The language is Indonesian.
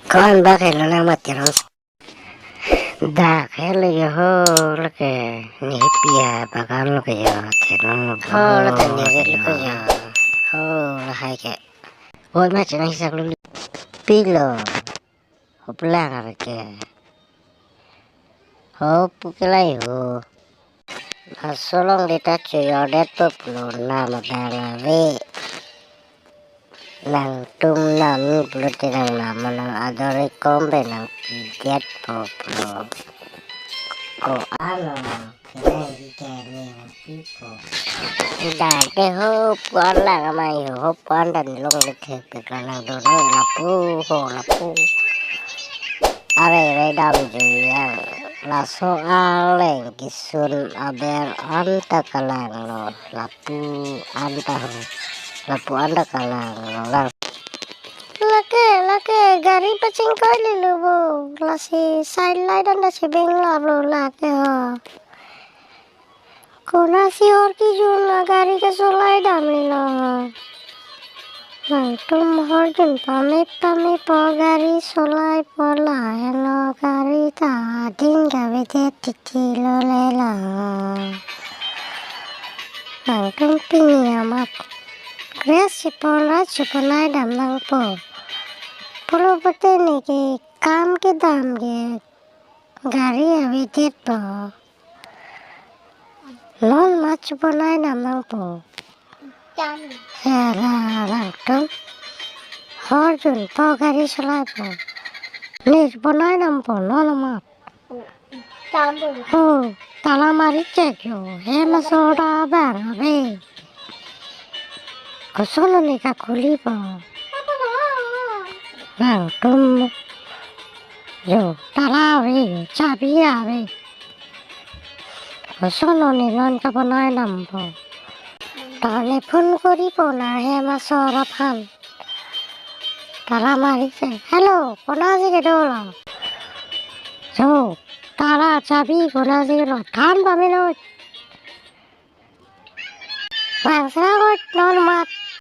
Kawan bakal alamat ya Ros. Dak hele yo ho leke nihipia bakal lo ke yo tenon lo ho lo ke nirit lo ke yo ho lo hai ke oi ma chana hisak lo pilo ho pelang apa ke ho pukelai ho asolong ditacu yo det peplo nama dalawe nang tum nang plo tinang nama nang adore kombe nang pijet poplo ko ano keren kene pipo dante ho puan lang amai ho puan dan long leke pekanang dono lapu are re dam juyang laso aleng kisun aber anta kalang lo lapu anta kalang lo lang lake gari pacing kali lo bo lasi sideline dan lasi benglar lo lake ho kona si और की जून गाड़ी के सोलाई डाली लो nang tum hor jun pame po gari solai pola hello gari ta ding gawe titi lo lela nang tum pingi amat kreasi pola chupanai dam nang po polo pate ni ki काम के दाम के गाड़ी अभी देत po lon mach bonai nam nang po lang tum hor jun po gari solai po nis bonai nam po lon mat oh tala mari cek yo hema soda bang abe kosolo ni ka kuli po lang tum yo tala abe chabi abe kosolo ni lon ka bonai nam po তাহলে ফোন করিব না হে আমার সৌরভ খান তারা মারিছে হ্যালো কোন আছে গেল যো তারা চাবি কোন আছে গেল ঠান পাবি না মাংসা নন মাত